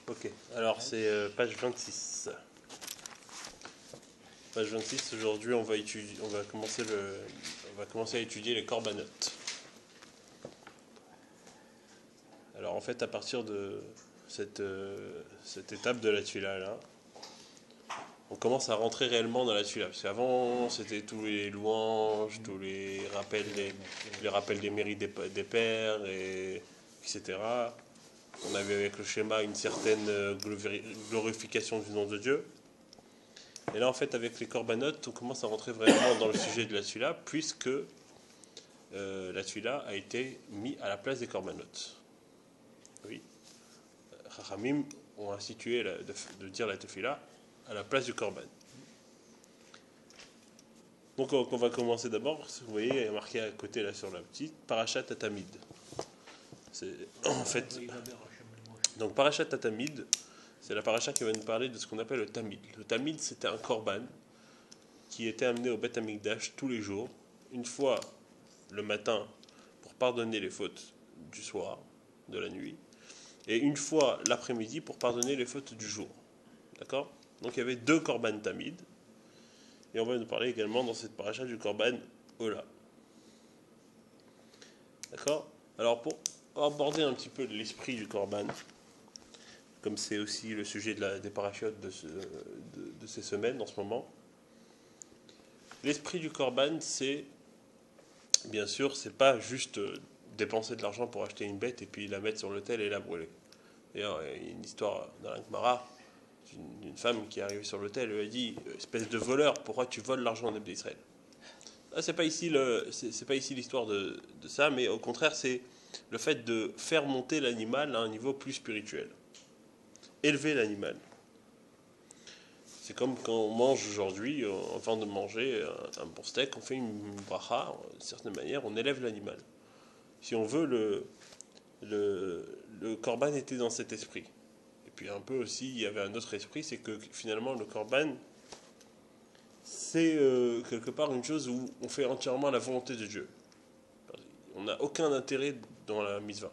Ok, alors c'est page 26. Page 26, aujourd'hui on va commencer à étudier les corbanotes. Alors en fait à partir de cette étape de la tuila là, on commence à rentrer réellement dans la tuila. Parce qu'avant c'était tous les louanges, tous les rappels des mérites des pères, etc. On avait avec le schéma une certaine glorification du nom de Dieu. Et là, en fait, avec les corbanotes, on commence à rentrer vraiment dans le sujet de la tuila, puisque la tuila a été mise à la place des corbanotes. Oui. Chachamim ont institué de dire la tefila à la place du korban. Donc, on va commencer d'abord. Vous voyez, il y a marqué à côté, là, sur la petite, Parashat Tatamid. C'est en fait. Donc, Parashat Tatamid, c'est la paracha qui va nous parler de ce qu'on appelle le tamid. Le tamid, c'était un korban qui était amené au Beth Amikdash tous les jours, une fois le matin pour pardonner les fautes du soir, de la nuit, et une fois l'après-midi pour pardonner les fautes du jour. D'accord? Donc il y avait deux korban tamid, et on va nous parler également dans cette paracha du korban Ola. D'accord? Alors pour aborder un petit peu l'esprit du korban, comme c'est aussi le sujet des parachutes de ces semaines en ce moment, l'esprit du korban, c'est, bien sûr, c'est pas juste dépenser de l'argent pour acheter une bête et puis la mettre sur l'autel et la brûler. D'ailleurs, il y a une histoire dans la Gemara d'une femme qui est arrivée sur l'autel et lui a dit espèce de voleur, pourquoi tu voles l'argent d'Israël? C'est pas ici l'histoire de ça, mais au contraire, c'est le fait de faire monter l'animal à un niveau plus spirituel. Élever l'animal. C'est comme quand on mange aujourd'hui, avant de manger un bon steak, on fait une bracha, d'une certaine manière, on élève l'animal. Si on veut, le korban était dans cet esprit. Et puis un peu aussi, il y avait un autre esprit, c'est que finalement le korban, c'est quelque part une chose où on fait entièrement la volonté de Dieu. On n'a aucun intérêt dans la mitzvah.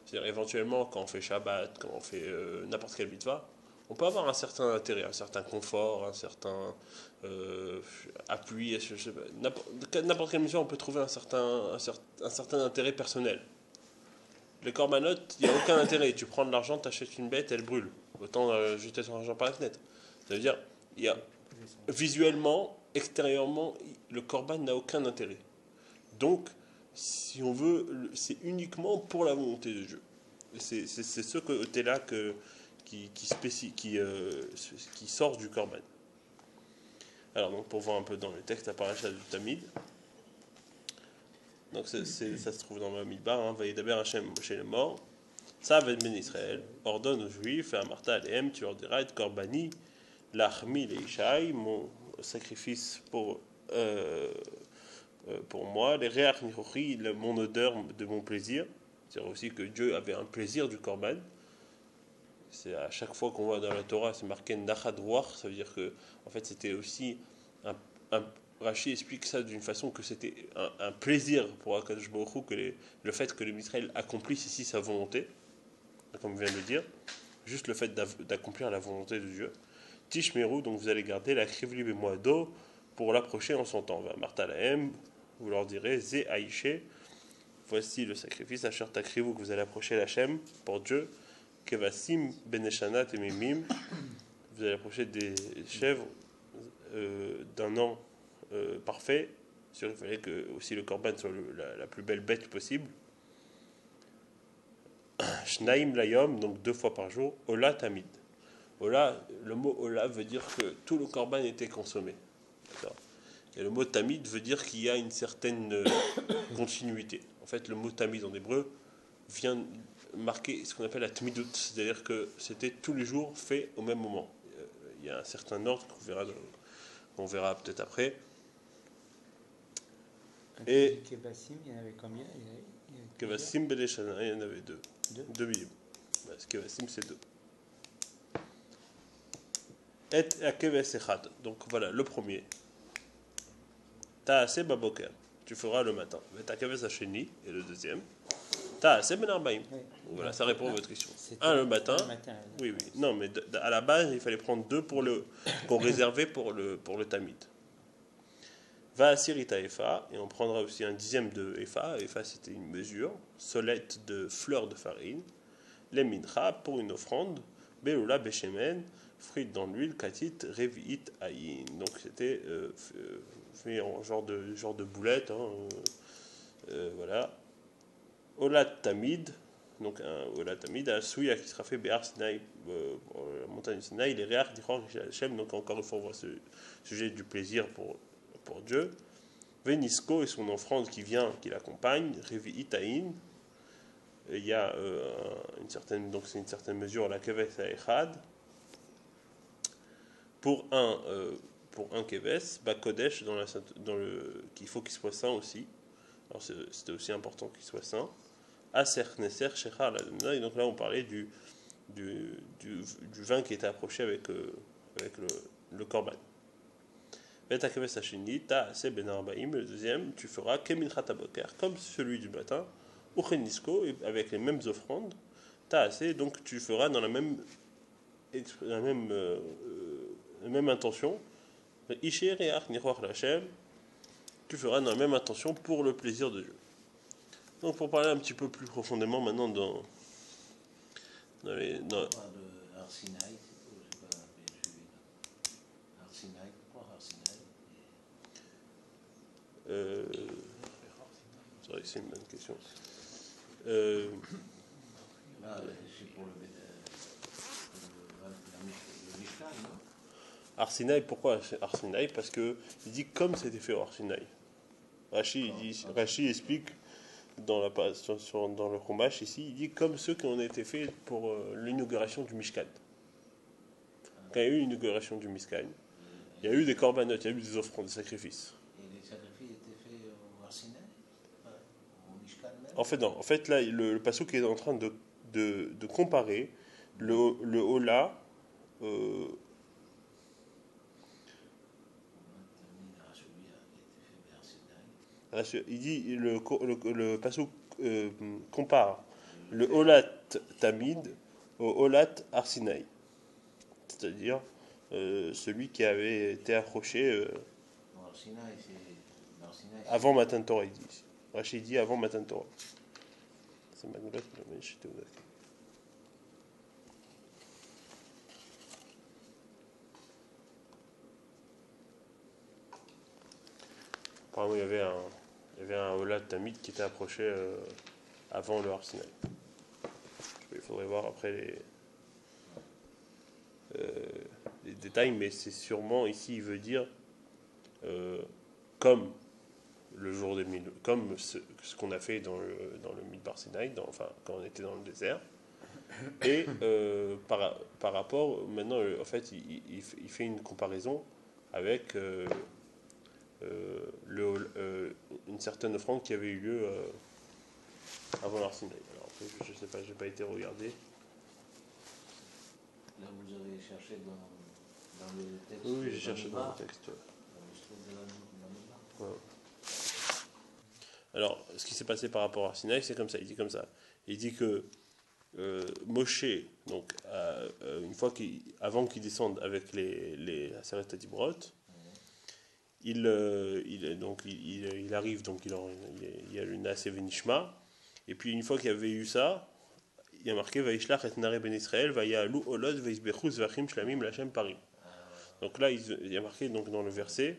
C'est-à-dire éventuellement quand on fait Shabbat, quand on fait n'importe quelle mitzvah, on peut avoir un certain intérêt, un certain confort, un certain appui. N'importe quelle mitzvah, on peut trouver un certain intérêt personnel. Les corbanotes, il n'y a aucun intérêt. Tu prends de l'argent, tu achètes une bête, elle brûle. Autant jeter son argent par la fenêtre. Ça veut dire, visuellement, extérieurement, le corban n'a aucun intérêt. Donc, si on veut, c'est uniquement pour la volonté de Dieu. C'est ce côté-là qui sort du korban. Alors, donc, pour voir un peu dans le texte à parachat du Tamid. Donc, ça se trouve dans ma midbar. Vaïdaber Hachem chez les morts. Ça va être Ben Israël. Ordonne aux Juifs, et à Martha Alehem, tu leur diras, et Korbani, l'Achmi le Ishaï, mon sacrifice pour moi, les Réach Nichochi, mon odeur de mon plaisir. C'est-à-dire aussi que Dieu avait un plaisir du Korban. C'est à chaque fois qu'on voit dans la Torah, c'est marqué Nachad Ruach, ça veut dire que, en fait, c'était aussi Rashi explique ça d'une façon que c'était un plaisir pour Akadosh Baruch Hu, le fait que les Israël accomplisse ici sa volonté, comme je viens de le dire, juste le fait d'accomplir la volonté de Dieu. Tishmeru, donc vous allez garder la Krivli Bemoado pour l'approcher en son temps. Martha Lahem, vous leur direz Zé Aïché, voici le sacrifice, Asher Takrivu, que vous allez approcher l'Hachem pour Dieu. Kevasim Beneshanat et Mimim, vous allez approcher des chèvres d'un an parfait. Sûr, il fallait que aussi le korban soit la plus belle bête possible. Shnaim Layom, donc 2 fois par jour. Ola Tamid. Ola, le mot Ola veut dire que tout le korban était consommé. D'accord. Et le mot Tamid veut dire qu'il y a une certaine continuité. En fait, le mot Tamid en hébreu vient marquer ce qu'on appelle la Tmidut, c'est-à-dire que c'était tous les jours fait au même moment. Il y a un certain ordre qu'on verra peut-être après. Et Kevassim, il y en avait combien? Kevassim Beleshana, il y en avait deux. Deux milliers. Parce que Kevassim, c'est 2. Et Akeves Echad. Donc voilà, le premier. Ta'aseh baboker. Tu feras le matin. Et Akeves Hasheni, et le deuxième. C'est Ben Arbaïm. Oui. Voilà, ça répond à votre question. C'était Un le matin. le matin. Oui, oui. Non, mais à la base, il fallait prendre 2 qu'on réservait pour le tamid. Va à Sirita Efa, et on prendra aussi un dixième de Efa. Efa, c'était une mesure. Solette de fleurs de farine. Les mincha, pour une offrande. Beoula Bechemen, fruite dans l'huile. Katit Revi'it Ayin. Donc c'était fait en genre de boulette. Voilà. Olat Tamid. Donc un Olat Tamid, un Souya qui sera fait Béar Sinaï, la montagne du Sinaï. Les Réach d'Ichor Hashem. Donc encore une fois, on voit ce sujet du plaisir pour Dieu. Venisco et son offrande qui l'accompagne. Revi Itaïn. Il y a une certaine mesure la keves à Echad. Pour un keves, Bakodesh qu'il faut qu'il soit saint aussi. Alors c'était aussi important qu'il soit saint. Aser Neser Shechar la. Et donc là on parlait du vin qui était approché avec le korban. Le deuxième, tu feras comme celui du matin, avec les mêmes offrandes, donc tu feras dans la même intention, tu feras dans la même intention pour le plaisir de Dieu. Donc pour parler un petit peu plus profondément maintenant dans les... Dans, c'est vrai que c'est une bonne question. C'est pour le Mishkan, non? Arsinaï, pourquoi Arsinaï? Parce que il dit comme c'était fait au Arsinaï. Rashi explique dans le Chumash ici, il dit comme ceux qui ont été faits pour l'inauguration du Mishkan. Quand il y a eu l'inauguration du Mishkan, il y a eu des corbanotes, il y a eu des offrandes, des sacrifices. Et les sacrifices étaient faits au Arsinaï, au Mishkan même? En fait, non. En fait, là, le passouk est en train de comparer le Ola. Il dit le passouk compare le Olat Tamid au Olat Arsinaï, c'est-à-dire celui qui avait été accroché avant Matan Torah. Il dit Rachid dit avant Matan Torah. C'est Magoulat qui l'a mis chez Théodat. Apparemment, il y avait un Olat Tamid qui était approché avant le Arsinaï. Il faudrait voir après les détails, mais c'est sûrement ici, il veut dire comme le jour des mille, comme ce qu'on a fait dans le Midbar Sinaï, quand on était dans le désert. Et par rapport, maintenant, en fait, il fait une comparaison avec une certaine offrande qui avait eu lieu avant l'Arsinaï. Alors après, je ne sais pas, je n'ai pas été regardé. Là, vous avez cherché dans le texte. Oui, j'ai cherché dans le texte. Ouais. Alors, ce qui s'est passé par rapport à Arsinaï, c'est comme ça. Il dit comme ça. Il dit que Moshe, donc, une fois avant qu'il descende avec les Aseret Adibrot, il arrive, donc il y a le Naas et Venishma, et puis une fois qu'il y avait eu ça, il y a marqué Vaishlach et Nare ben Israël, Vayalu Olod, Vaisbechus, Vachim, Shlamim, Lachem, Parim. Donc là, il y a marqué donc, dans le verset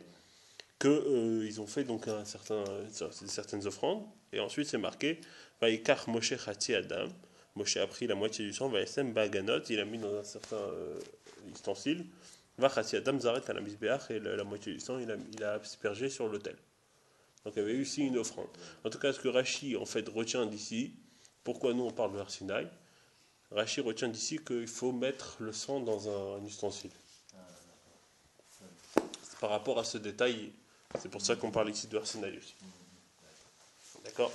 que ils ont fait donc certaines offrandes, et ensuite c'est marqué Vaikach Moshe Chati Adam. Moshe a pris la moitié du sang, Vaesem Baganot, il a mis dans un certain ustensile. Vachati Adam Zaret à la Misbeach, et la moitié du sang il a aspergé sur l'autel. Donc il y avait eu ici une offrande. En tout cas, ce que Rashi en fait retient d'ici, pourquoi nous on parle de Arsinaï, Rashi retient d'ici qu'il faut mettre le sang dans un ustensile. C'est par rapport à ce détail, c'est pour ça qu'on parle ici de Arsinaï aussi. D'accord?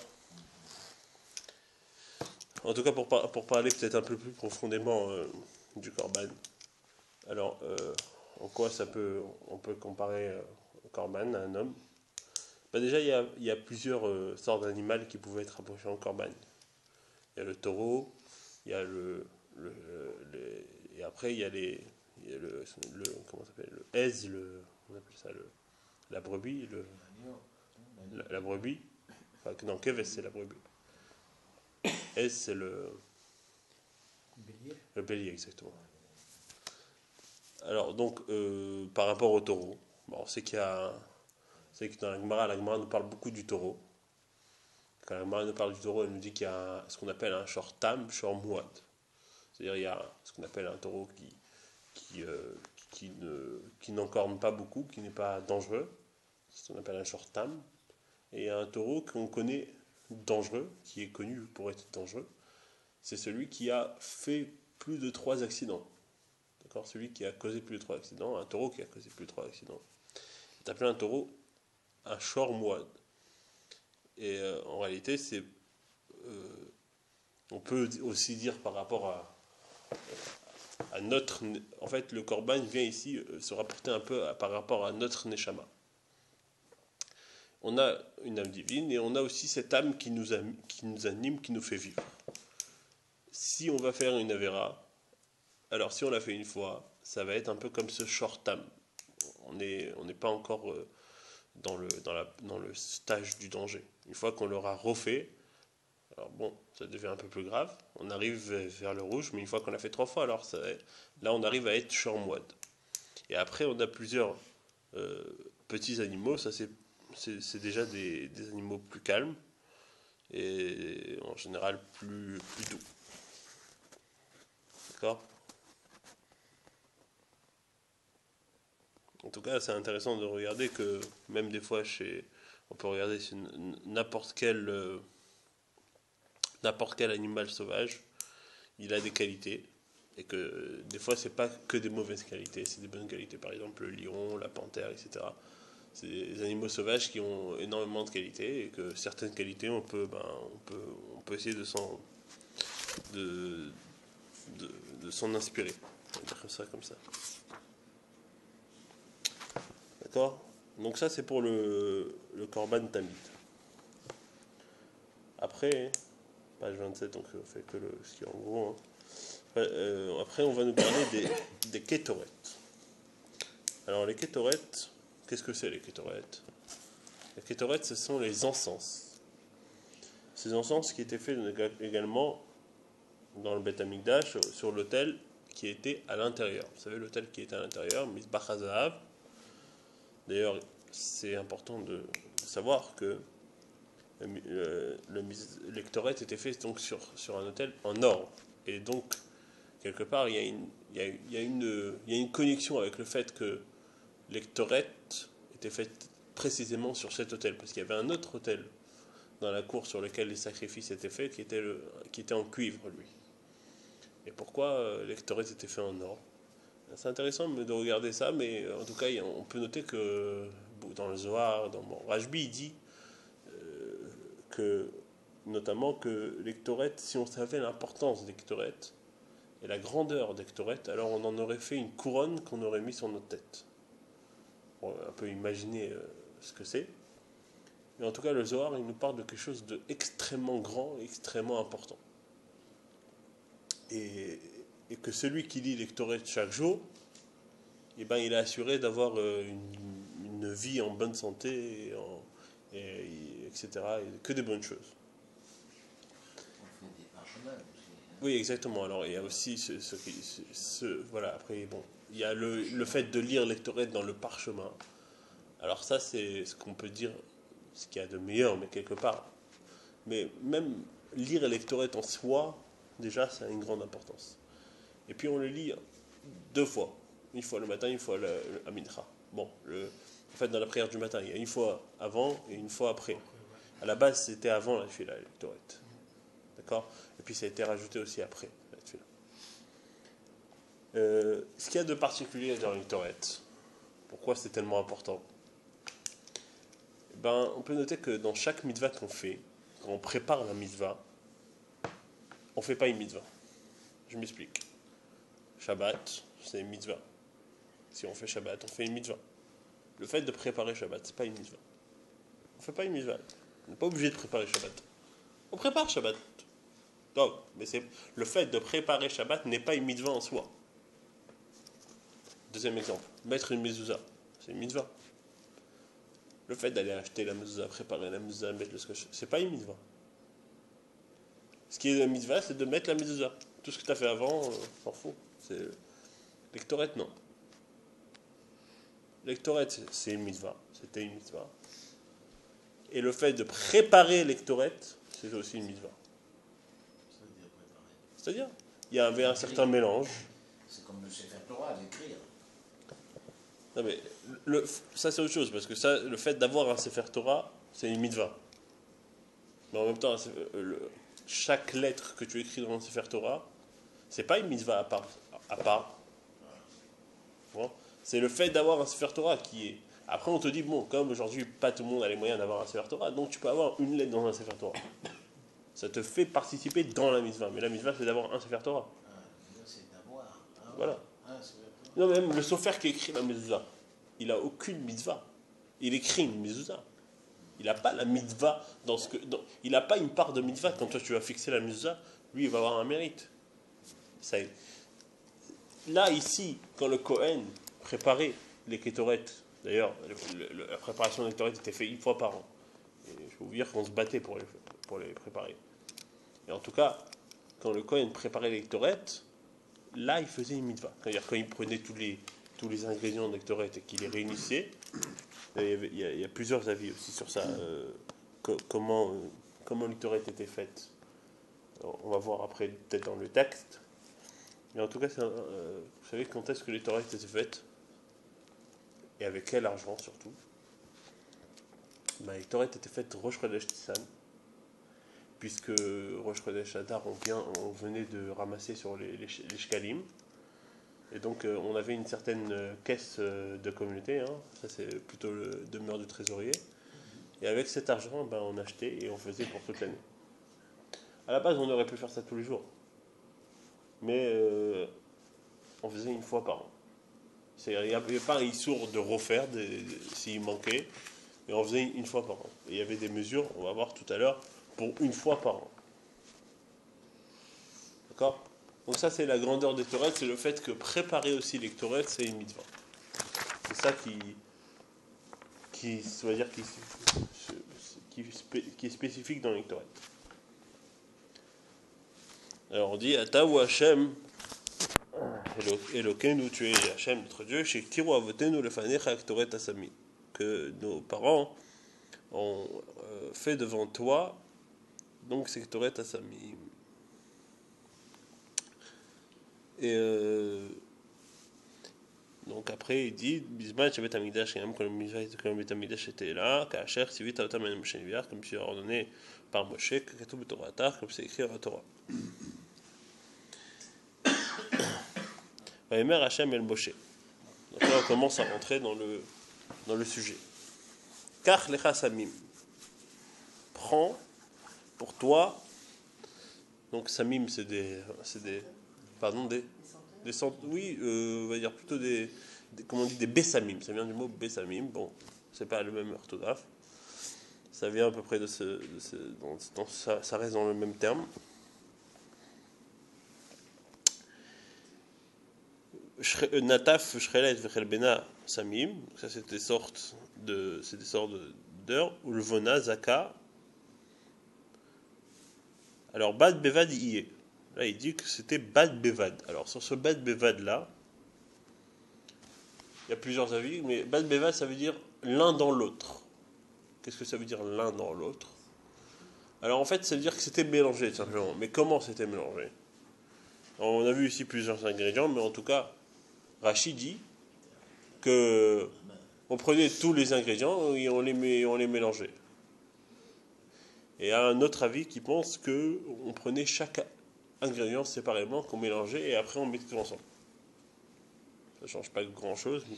En tout cas, pour parler peut-être un peu plus profondément du Korban. Alors, en quoi on peut comparer un Korban à un homme? Déjà, il y a plusieurs sortes d'animaux qui pouvaient être approchés en Korban. il y a le taureau, il y a et après il y a il y a comment ça s'appelle, le hez, on appelle ça la brebis, la brebis, enfin non, keves c'est la brebis, hez c'est Bélier. le bélier exactement. Alors donc par rapport au taureau, bon, on sait c'est que dans la Gemara nous parle beaucoup du taureau. Quand la Gemara nous parle du taureau, elle nous dit qu'il y a ce qu'on appelle un shor tam, shor muad. C'est-à-dire il y a ce qu'on appelle un taureau qui n'encorne pas beaucoup, qui n'est pas dangereux, c'est ce qu'on appelle un shor tam. Et il y a un taureau qu'on connaît dangereux, qui est connu pour être dangereux, c'est celui qui a fait plus de 3 accidents. D'accord. Celui qui a causé plus de 3 accidents, un taureau qui a causé plus de 3 accidents. C'est appelé un taureau un shor muad. Et en réalité, on peut aussi dire par rapport à notre. En fait, le korban vient ici se rapporter un peu par rapport à notre neshama. On a une âme divine et on a aussi cette âme qui nous anime, qui nous fait vivre. Si on va faire une avera, alors si on l'a fait une fois, ça va être un peu comme ce short âme. On n'est pas encore dans le stage du danger. Une fois qu'on l'aura refait, alors bon, ça devient un peu plus grave, on arrive vers le rouge, mais une fois qu'on l'a fait 3 fois, alors là on arrive à être shormoide. Et après on a plusieurs petits animaux, ça c'est déjà des animaux plus calmes, et en général plus doux. D'accord ? En tout cas, c'est intéressant de regarder que même des fois, on peut regarder n'importe quel animal sauvage, il a des qualités. Et que des fois, c'est pas que des mauvaises qualités, c'est des bonnes qualités. Par exemple, le lion, la panthère, etc. C'est des animaux sauvages qui ont énormément de qualités et que certaines qualités, on peut essayer de s'en inspirer. On va dire ça comme ça. D'accord ? Donc ça c'est pour le korban tamid. Après, page 27, donc on fait que ce qui est en gros. Après on va nous parler des kétoret. Alors les kétoret, qu'est-ce que c'est les kétoret ? Les kétoret, ce sont les encens. Ces encens qui étaient faits également dans le Beth Amikdash, sur l'autel qui était à l'intérieur. Vous savez l'autel qui était à l'intérieur, Mizbach HaZahav. D'ailleurs, c'est important de savoir que le Ketoret était fait donc sur un autel en or. Et donc, quelque part, il y a une connexion avec le fait que le Ketoret était fait précisément sur cet autel. Parce qu'il y avait un autre autel dans la cour sur lequel les sacrifices étaient faits qui était en cuivre, lui. Et pourquoi le Ketoret était fait en or ? C'est intéressant de regarder ça, mais en tout cas, on peut noter que dans le Zohar, Rajbi, il dit notamment que les Ketoret, si on savait l'importance des Ketoret et la grandeur des Ketoret, alors on en aurait fait une couronne qu'on aurait mis sur notre tête. On peut imaginer ce que c'est. Mais en tout cas, le Zohar, il nous parle de quelque chose d'extrêmement grand, extrêmement important. Et que celui qui lit les Ketoret chaque jour, eh ben, il est assuré d'avoir une vie en bonne santé, etc. Et que des bonnes choses. On fait des parchemins aussi. Oui, exactement. Alors, il y a aussi voilà, après, bon, il y a le fait de lire les Ketoret dans le parchemin. Alors ça, c'est ce qu'on peut dire, ce qu'il y a de meilleur, mais quelque part. Mais même lire les Ketoret en soi, déjà, ça a une grande importance. Et puis on le lit 2 fois. Une fois le matin, une fois à mincha. Bon, en fait, dans la prière du matin, il y a une fois avant et une fois après. À la base, c'était avant la tefila, le Ketoret. D'accord ? Et puis ça a été rajouté aussi après la tefila. Ce qu'il y a de particulier dans le Ketoret, pourquoi c'est tellement important ? Ben, on peut noter que dans chaque mitzvah qu'on fait, quand on prépare la mitzvah, on ne fait pas une mitzvah. Je m'explique. Shabbat, c'est une mitzvah. Si on fait Shabbat, on fait une mitzvah. Le fait de préparer Shabbat, c'est pas une mitzvah. On ne fait pas une mitzvah. On n'est pas obligé de préparer Shabbat. On prépare Shabbat. Non, mais le fait de préparer Shabbat n'est pas une mitzvah en soi. Deuxième exemple, mettre une mezouza, c'est une mitzvah. Le fait d'aller acheter la mezouza, préparer la mezouza, mettre le scotch, c'est pas une mitzvah. Ce qui est la mitzvah, c'est de mettre la mezouza. Tout ce que tu as fait avant, s'en fout. L'ectorette, non. L'ectorette, c'est une mitzvah. C'était une mitzvah. Et le fait de préparer l'ectorette, c'est aussi une mitzvah. Ça veut dire préparer. C'est-à-dire, il y avait un certain mélange. C'est comme le Sefer Torah, l'écrire. Non mais, ça c'est autre chose, parce que ça, le fait d'avoir un Sefer Torah, c'est une mitzvah. Mais en même temps, chaque lettre que tu écris dans le Sefer Torah, c'est pas une mitzvah à part. Bon. C'est le fait d'avoir un Sefer Torah qui est... Après on te dit, bon, comme aujourd'hui pas tout le monde a les moyens d'avoir un Sefer Torah, donc tu peux avoir une lettre dans un Sefer Torah. Ça te fait participer dans la mitzvah, mais la mitzvah c'est d'avoir un Sefer Torah. C'est d'avoir. Voilà. Sefer Torah. Non, même le sofer qui écrit la mezouza, il n'a aucune mitzvah. Il écrit une mezouza. Il n'a pas la mitzvah il n'a pas une part de mitzvah. Quand toi tu vas fixer la mezouza, lui il va avoir un mérite. Là, ici, quand le Kohen préparait les kétorettes, d'ailleurs, la préparation des kétorettes était faite une fois par an. Et je peux vous dire qu'on se battait pour les préparer. Et en tout cas, quand le Kohen préparait les kétorettes, là, il faisait une mitzvah. C'est-à-dire quand il prenait tous les ingrédients de kétorettes et qu'il les réunissait, il y a plusieurs avis aussi sur ça. Comment l'iktorette était faite. Alors, on va voir après, peut-être dans le texte. Mais en tout cas, vous savez quand est-ce que l'iktorette était faite? Et avec quel argent surtout? L'iktorette était faite Rosh Chodesh Nissan, puisque Rosh Chodesh Adar, on venait de ramasser sur les shkalim. Et donc, on avait une certaine caisse de communauté. Ça, c'est plutôt le demeure du trésorier. Et avec cet argent, on achetait et on faisait pour toute l'année. À la base, on aurait pu faire ça tous les jours. Mais on faisait une fois par an. Il n'y avait pas un issour de refaire s'il manquait. Mais on faisait une fois par an. Et il y avait des mesures, on va voir tout à l'heure, pour une fois par an. D'accord? Donc ça, c'est la grandeur des Torah, c'est le fait que préparer aussi les Torah, c'est une mitzvah. C'est ça qui est spécifique dans les Torah. Alors on dit, Ata ou Hashem, Elokeinu, tu es Hashem, notre Dieu, Shektiru avotenu lefanecha aktoret asami, que nos parents ont fait devant toi, donc c'est aktoret asami. Et donc après il dit Bisman Shabbat Amidash et même quand le Beth Amidash était là, Kacher Sivita Otam Ben Moshe Neviar, comme tu as ordonné par Moshe, Kakatou B'Toratar, comme c'est écrit dans la Torah. Vaïmer Hashem El Moshe. Donc là on commence à rentrer dans le sujet. Kach Lecha Samim. Prends pour toi. Donc Samim c'est des oui, on va dire plutôt comment on dit, des bessamim. Ça vient du mot bessamim. Bon, c'est pas le même orthographe. Ça vient à peu près ça reste dans le même terme. Nataf, shrelet, vechelbena, samim. Ça, c'est des sortes d'heures. Ou le vona, zaka. Alors, bad bevad y est. Là, il dit que c'était Bad Bevad. Alors, sur ce Bad Bevad-là, il y a plusieurs avis, mais Bad Bevad, ça veut dire l'un dans l'autre. Qu'est-ce que ça veut dire l'un dans l'autre? Alors, en fait, ça veut dire que c'était mélangé, tout simplement. Mais comment c'était mélangé? Alors, on a vu ici plusieurs ingrédients, mais en tout cas, Rachid dit que on prenait tous les ingrédients et on les mélangeait. Et il y a un autre avis qui pense qu'on prenait chaque ingrédients séparément qu'on mélangeait et après on mettait tout ensemble. Ça ne change pas grand chose, mais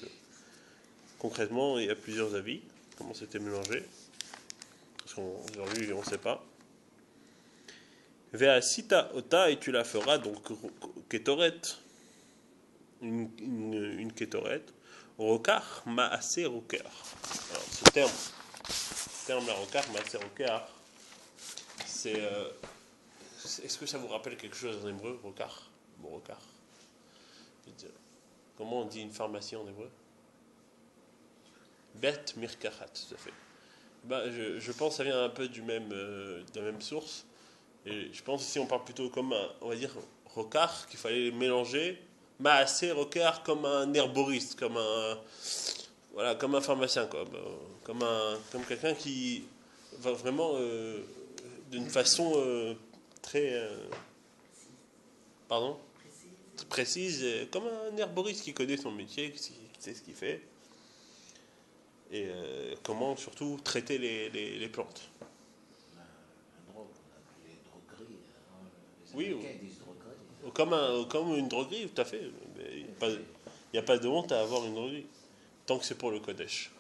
concrètement il y a plusieurs avis comment c'était mélangé, parce qu'aujourd'hui on ne sait pas. Ve'asita ota, et tu la feras donc ketoret, une ketoret, rokar ma'ase rokar. Alors ce terme la rokar ma'ase rokar, c'est Est-ce que ça vous rappelle quelque chose en hébreu, rokar? Bon, rokar. Comment on dit une pharmacie en hébreu? Bet mirkachat, tout à fait. Je pense que ça vient un peu de la même source. Et je pense ici on parle plutôt comme on va dire, rokar, qu'il fallait mélanger. Maasé rokar comme un herboriste, comme un pharmacien, quoi. Comme quelqu'un qui va vraiment d'une façon très, pardon, précise, comme un herboriste qui connaît son métier, qui sait ce qu'il fait, et comment surtout traiter les plantes. La drogue, on a les drogueries. Les Oui, Américains disent droguerie. comme une droguerie, tout à fait. Il n'y a pas de honte à avoir une droguerie, tant que c'est pour le Kodesh.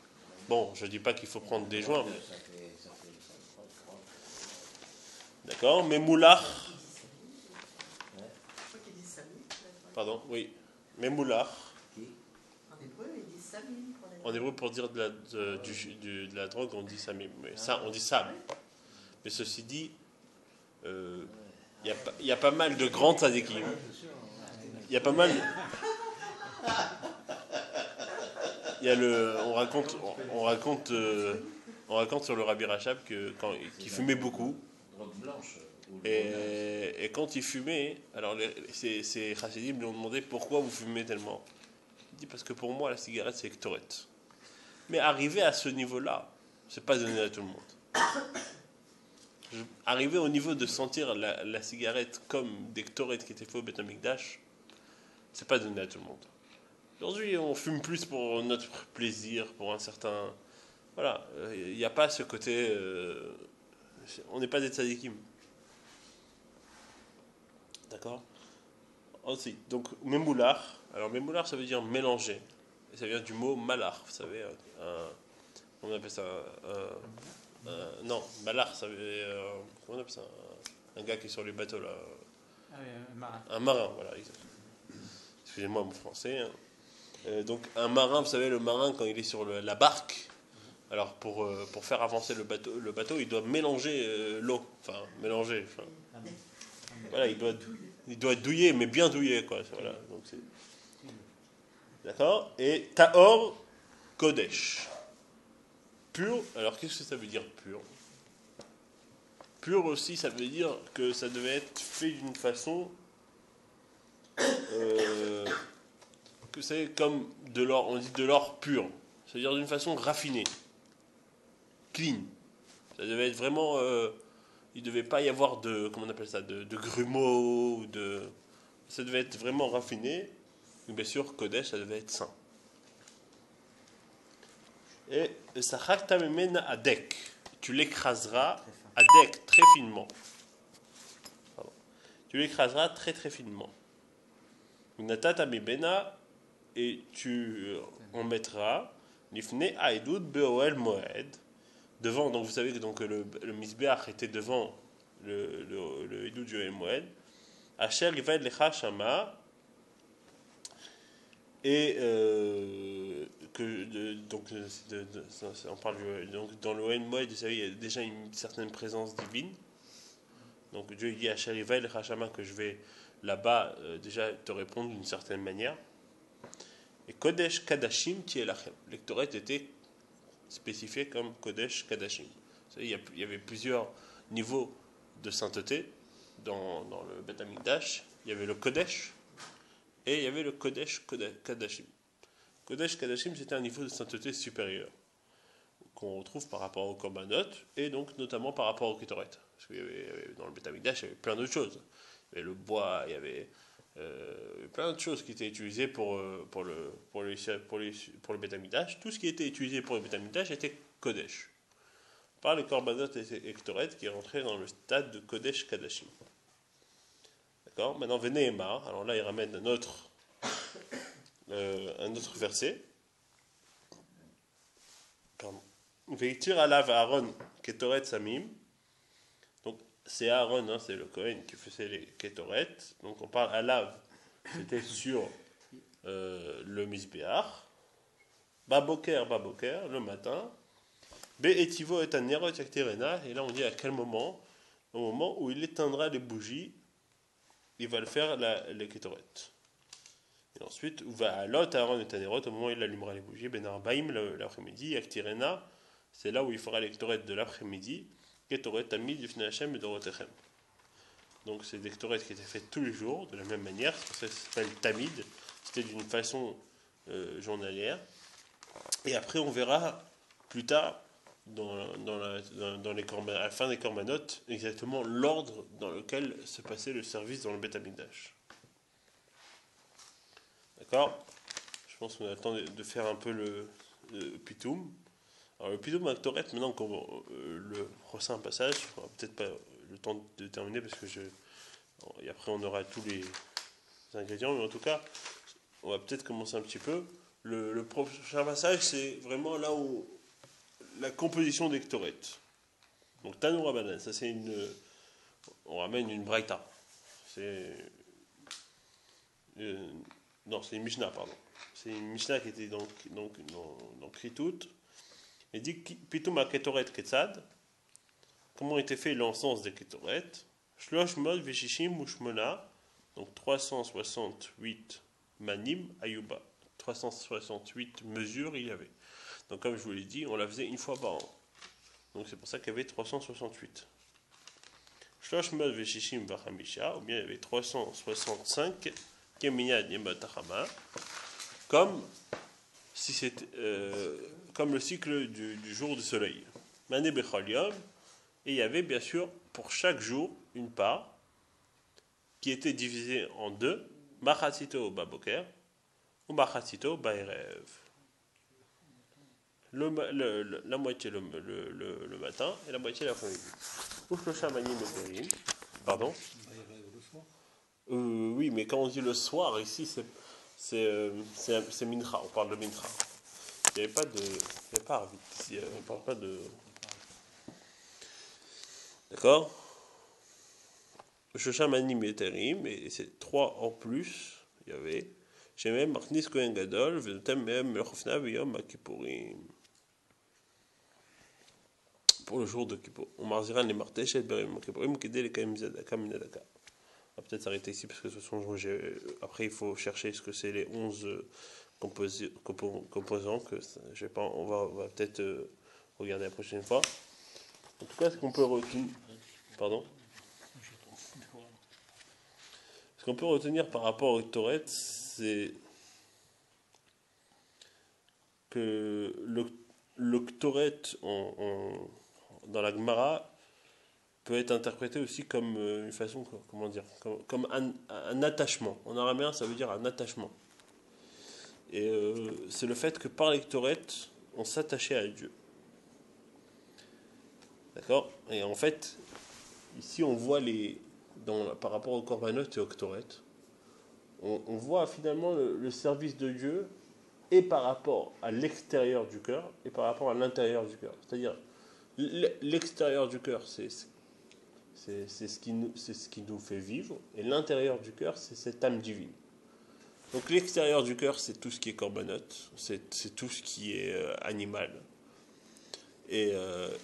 Bon, je ne dis pas qu'il faut prendre des joints, mais... Ça fait D'accord, mais moulach, Ouais. Je crois qu'ils disent samim. pardon, oui, mais moulach, Qui En hébreu, ils disent samim pour les en hébreu pour dire de la drogue, on dit samim, mais ça, on dit sam. Mais ceci dit, il y a pas mal de grands tzadikim. Il y a pas mal. Il y a on raconte sur le Rabbi Rachab qu'il fumait beaucoup. Drogue blanche. Et quand il fumait, alors ces chassidim lui ont demandé pourquoi vous fumez tellement. Il dit parce que pour moi la cigarette c'est Ketoret. Mais arriver à ce niveau-là, c'est pas donné à tout le monde. Arriver au niveau de sentir la cigarette comme des Ketoret qui étaient faits au Beth Amikdash, c'est pas donné à tout le monde. Aujourd'hui, on fume plus pour notre plaisir, pour un certain... Voilà, il n'y a pas ce côté... on n'est pas des tzadikim. D'accord? Ensuite, donc, memoular. Alors, memoular, ça veut dire mélanger. Et ça vient du mot malar. Vous savez, on appelle ça non, malar, ça veut... comment on appelle ça? Un gars qui est sur les bateaux, là. Ah oui, marin. Un marin, voilà. Excusez-moi mon français. Hein. Donc un marin, vous savez, le marin quand il est sur la barque, alors pour faire avancer le bateau, il doit mélanger l'eau, voilà, il doit douiller, mais bien douiller, quoi. Voilà, donc c'est... D'accord. Et Tahor Kodesh, pur. Alors qu'est-ce que ça veut dire pur? Pur aussi, ça veut dire que ça devait être fait d'une façon que c'est comme de l'or, on dit de l'or pur, c'est-à-dire d'une façon raffinée, clean. Ça devait être vraiment, il ne devait pas y avoir comment on appelle ça, de grumeaux, ça devait être vraiment raffiné. Mais bien sûr, Kodesh, ça devait être saint. Et Sachakta memena adek, tu l'écraseras adek, très finement. Pardon. Tu l'écraseras très très finement. Natata mibena, et tu en mettras l'ifne aïdoud be'oel moed devant. Donc vous savez que donc le misbeach était devant le aïdoud du oel moed. Asher yived lecha shama, et on parle donc dans le oel moed, vous savez, il y a déjà une certaine présence divine. Donc Dieu dit à Asher yived lecha shama que je vais là-bas déjà te répondre d'une certaine manière. Et Kodesh Kadashim Tielachem. L'Ektoret était spécifié comme Kodesh Kadashim. Il y avait plusieurs niveaux de sainteté dans le Beth Amikdash. Il y avait le Kodesh et il y avait le Kodesh Kadashim. Kodesh Kadashim, c'était un niveau de sainteté supérieur qu'on retrouve par rapport au Korbanot et donc notamment par rapport au Ketoret. Parce qu'il y avait dans le Beth Amikdash, il y avait plein d'autres choses. Il y avait le bois, il y avait plein de choses qui étaient utilisées pour le Beth Amikdash. Tout ce qui était utilisé pour le Beth Amikdash était Kodesh. Par les Korbanot et Ketoret qui rentraient dans le stade de Kodesh Kadashim. D'accord. Maintenant, Venéemar. Alors là, il ramène un autre verset. Pardon. Veitir alav Aaron Ketoret Samim. Donc, c'est Aaron, hein, c'est le Kohen qui faisait les Ketoret. Donc, on parle alav, c'était sur le Misbéach. Baboker, le matin. Be'etivo et anerot yakterena. Et là, on dit à quel moment au moment où il éteindra les bougies, il va le faire les kétoret. Et ensuite, va à Lot, Aaron et Tanerot, au moment où il allumera les bougies, Ben Arbaim l'après-midi, Aktirena, c'est là où il fera les kétoret de l'après-midi, Kétoret Tamid, Yufne Hashem et Dorotechem. Donc c'est des kétoret qui étaient faits tous les jours, de la même manière, c'est pour ça que ça s'appelle Tamid, c'était d'une façon journalière. Et après, on verra plus tard, dans les à la fin des corbanotes, exactement l'ordre dans lequel se passait le service dans le Beth Amikdash. D'accord? Je pense qu'on a le temps de faire un peu le Pitoum. Alors le Pitoum Aktoret, maintenant qu'on le prochain passage, on n'aura peut-être pas le temps de terminer parce que et après on aura tous les ingrédients, mais en tout cas, on va peut-être commencer un petit peu. Le prochain passage, c'est vraiment là où la composition des Ktoret. Donc Tanour Rabanan, ça c'est on ramène une Braïta. Non, c'est une Mishnah, pardon. C'est une Mishnah qui était dans Kritout. Il dit Pitoum a Ketoret Ketzad. Comment était fait l'encens des Ketoret? Shlosh Mod Veshishim Ushmona. Donc 368 manim ayuba. 368 mesures il y avait. Donc comme je vous l'ai dit, on la faisait une fois par an. Donc c'est pour ça qu'il y avait 368. Shlosh Mod Veshishim Vachamisha. Ou bien il y avait 365 Keminyad Yematachama. Comme si c'était comme le cycle du jour du soleil. Mané Becholium. Et il y avait bien sûr pour chaque jour une part qui était divisée en deux, Machatzito Baboker ou Machatzito Baerev. La moitié le matin et la moitié l'après-midi. Pardon? Oui, mais quand on dit le soir, ici c'est Mincha, on parle de Mincha. Il n'y avait pas Arvit ici, on ne parle pas de. D'accord? Shosha Manim Eterim, et c'est 3 en plus, il y avait. Shemem Machnis Kohen Gadol, Vedotem Mem Melchofna Veyom Akipurim. Pour le jour de Kippour. On marziran les martèches et Berim Akipurim, Kedé les Kaim Zadaka Minadaka. On va peut-être s'arrêter ici parce que de toute façon, après il faut chercher ce que c'est les 11 composants que je vais pas, on va peut-être regarder la prochaine fois. En tout cas, ce qu'on peut retenir. Pardon? Ce qu'on peut retenir par rapport au Toret, c'est que le Toret dans la Gemara peut être interprété aussi comme une façon, comment dire, comme un attachement. En araméen, ça veut dire un attachement. Et c'est le fait que par les Toret, on s'attachait à Dieu. D'accord? Et en fait, ici on voit par rapport au Korbanot et au Ktoret, on voit finalement le service de Dieu et par rapport à l'extérieur du cœur et par rapport à l'intérieur du cœur. C'est-à-dire, l'extérieur du cœur, c'est ce qui nous fait vivre, et l'intérieur du cœur, c'est cette âme divine. Donc l'extérieur du cœur, c'est tout ce qui est Korbanot, c'est tout ce qui est animal. Et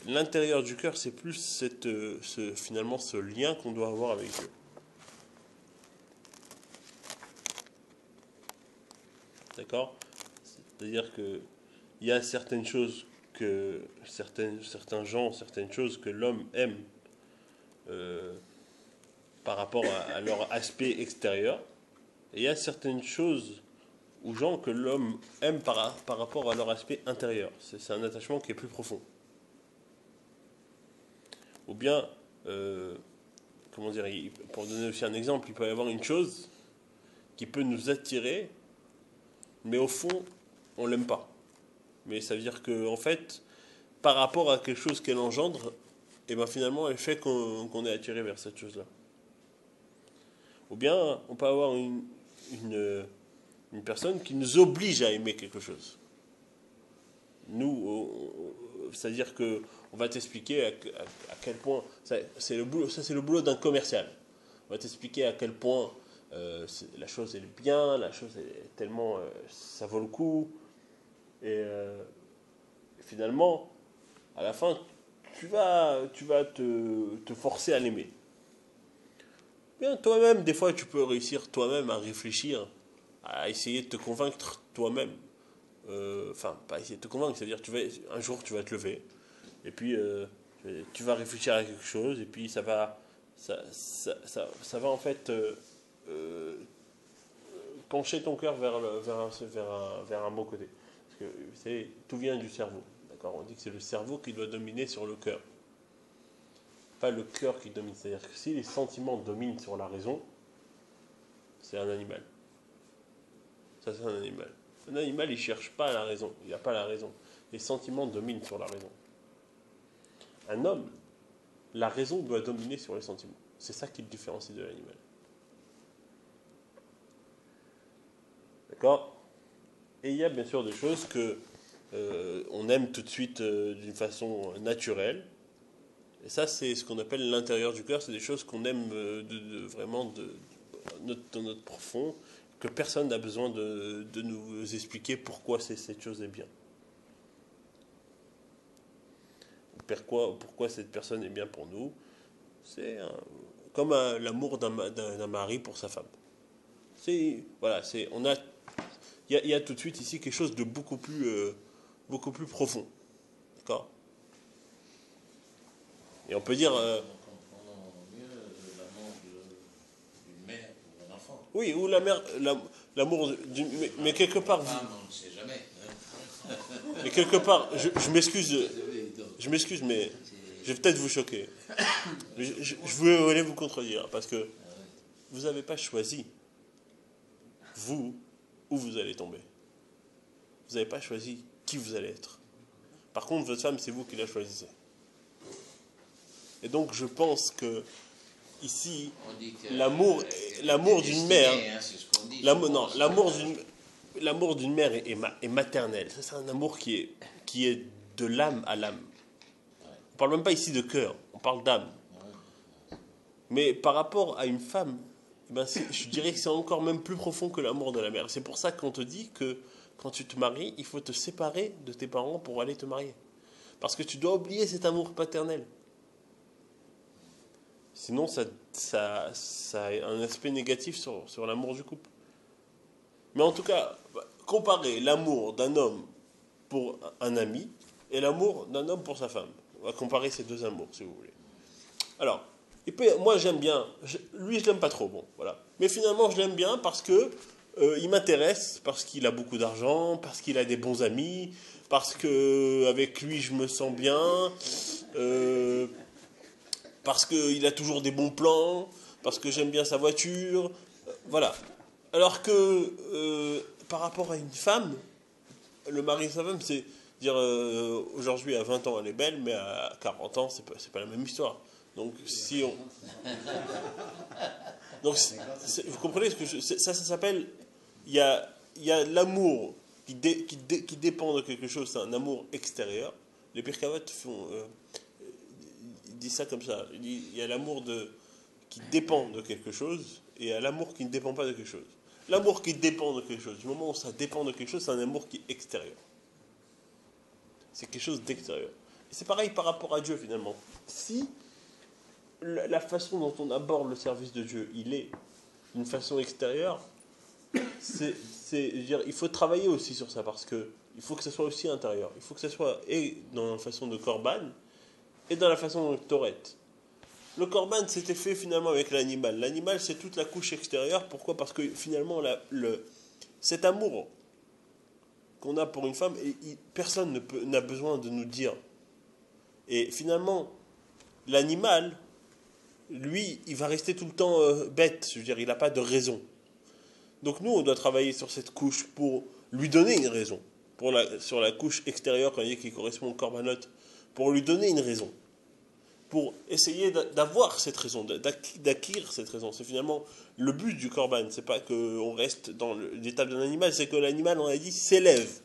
l'intérieur du cœur, c'est plus finalement ce lien qu'on doit avoir avec Dieu. D'accord? C'est-à-dire qu'il y a certaines choses certains gens, certaines choses que l'homme aime par rapport à leur aspect extérieur. Et il y a certaines choses ou gens que l'homme aime par rapport à leur aspect intérieur. C'est un attachement qui est plus profond. Ou bien, comment dire, pour donner aussi un exemple, il peut y avoir une chose qui peut nous attirer, mais au fond, on ne l'aime pas. Mais ça veut dire qu'en fait, par rapport à quelque chose qu'elle engendre, et ben finalement, elle fait qu'on est attiré vers cette chose-là. Ou bien, on peut avoir une personne qui nous oblige à aimer quelque chose. Nous, c'est-à-dire que on va t'expliquer à quel point c'est le boulot d'un commercial. On va t'expliquer à quel point la chose elle est bien, la chose elle est tellement ça vaut le coup. Et finalement, à la fin, tu vas te forcer à l'aimer. Bien, toi-même, des fois, tu peux réussir toi-même à réfléchir, à essayer de te convaincre toi-même. Enfin, pas essayer de te convaincre, c'est-à-dire un jour, tu vas te lever, et puis tu vas réfléchir à quelque chose, et puis ça va en fait pencher ton cœur vers un bon côté. Parce que tout vient du cerveau. D'accord. On dit que c'est le cerveau qui doit dominer sur le cœur. Pas le cœur qui domine. C'est-à-dire que si les sentiments dominent sur la raison, c'est un animal. Ça, c'est un animal. Un animal, il ne cherche pas la raison. Il n'a pas la raison. Les sentiments dominent sur la raison. Un homme, la raison doit dominer sur les sentiments. C'est ça qui le différencie de l'animal. D'accord. Et il y a bien sûr des choses que on aime tout de suite d'une façon naturelle. Et ça, c'est ce qu'on appelle l'intérieur du cœur. C'est des choses qu'on aime vraiment dans notre profond, que personne n'a besoin de nous expliquer pourquoi cette chose est bien. Pourquoi cette personne est bien pour nous. C'est comme l'amour d'un mari pour sa femme. Voilà, il y a tout de suite ici quelque chose de beaucoup plus profond. D'accord. Et on peut dire... On comprend mieux l'amour d'une mère pour un enfant. Oui, ou l'amour d'une... Mais quelque part... Femme, on ne sait jamais. Mais quelque part, je m'excuse, mais je vais peut-être vous choquer. Mais je voulais vous contredire, parce que vous n'avez pas choisi, vous, où vous allez tomber. Vous n'avez pas choisi qui vous allez être. Par contre, votre femme, c'est vous qui la choisissez. Et donc, je pense que ici, l'amour d'une mère, l'amour d'une mère est maternel. Ça, c'est un amour qui est de l'âme à l'âme. On parle même pas ici de cœur, on parle d'âme. Mais par rapport à une femme, je dirais que c'est encore même plus profond que l'amour de la mère. C'est pour ça qu'on te dit que quand tu te maries, il faut te séparer de tes parents pour aller te marier. Parce que tu dois oublier cet amour paternel. Sinon, ça a un aspect négatif sur l'amour du couple. Mais en tout cas, comparer l'amour d'un homme pour un ami et l'amour d'un homme pour sa femme. On va comparer ces deux amours, si vous voulez. Alors, moi j'aime bien, lui je l'aime pas trop, bon, voilà. Mais finalement je l'aime bien parce que il m'intéresse, parce qu'il a beaucoup d'argent, parce qu'il a des bons amis, parce que avec lui je me sens bien, parce qu'il a toujours des bons plans, parce que j'aime bien sa voiture, voilà. Alors que par rapport à une femme, le mari de sa femme, c'est dire aujourd'hui à 20 ans elle est belle, mais à 40 ans c'est pas la même histoire. Donc si on... Donc vous comprenez ce que ça s'appelle, il y a l'amour qui dépend de quelque chose, c'est un amour extérieur. Les Pirkavot ils disent ça comme ça. Il y a l'amour qui dépend de quelque chose et il y a l'amour qui ne dépend pas de quelque chose. L'amour qui dépend de quelque chose, du moment où ça dépend de quelque chose, c'est un amour qui est extérieur. C'est quelque chose d'extérieur. Et c'est pareil par rapport à Dieu finalement. Si la façon dont on aborde le service de Dieu, il est d'une façon extérieure, il faut travailler aussi sur ça parce que il faut que ça soit aussi intérieur. Il faut que ça soit et dans la façon de korban et dans la façon de Toret. Le korban, c'était fait finalement avec l'animal. L'animal, c'est toute la couche extérieure. Pourquoi ? Parce que finalement, cet amour qu'on a pour une femme, personne n'a besoin de nous dire. Et finalement, l'animal, lui, il va rester tout le temps bête. Je veux dire, il n'a pas de raison. Donc nous, on doit travailler sur cette couche pour lui donner une raison. Sur la couche extérieure, quand il dit qui correspond au korbanot, pour lui donner une raison. Pour essayer d'avoir cette raison, d'acquérir cette raison. C'est finalement le but du korban. C'est pas qu'on reste dans l'étape d'un animal, c'est que l'animal, on a dit, s'élève.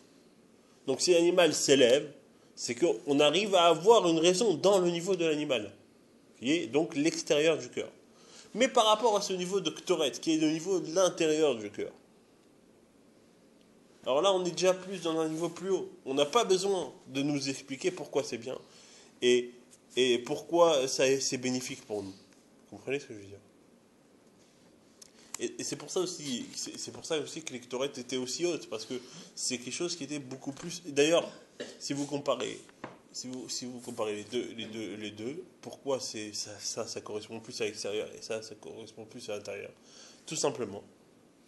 Donc si l'animal s'élève, c'est qu'on arrive à avoir une raison dans le niveau de l'animal, qui est donc l'extérieur du cœur. Mais par rapport à ce niveau de Ktoret, qui est le niveau de l'intérieur du cœur, alors là, on est déjà plus dans un niveau plus haut. On n'a pas besoin de nous expliquer pourquoi c'est bien. Et Et pourquoi c'est bénéfique pour nous? Vous comprenez ce que je veux dire? Et c'est pour ça aussi, c'est pour ça aussi que les Ktoret étaient aussi hautes, parce que c'est quelque chose qui était beaucoup plus. D'ailleurs, si vous comparez, si vous comparez les deux, pourquoi ça correspond plus à l'extérieur et ça correspond plus à l'intérieur? Tout simplement,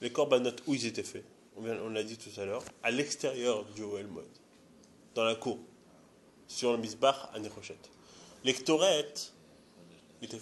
les corbanotes où ils étaient faits, on l'a dit tout à l'heure, à l'extérieur du Ohel Moed, dans la cour, sur le misbach à Nechoshet. Les Ktoret étaient faits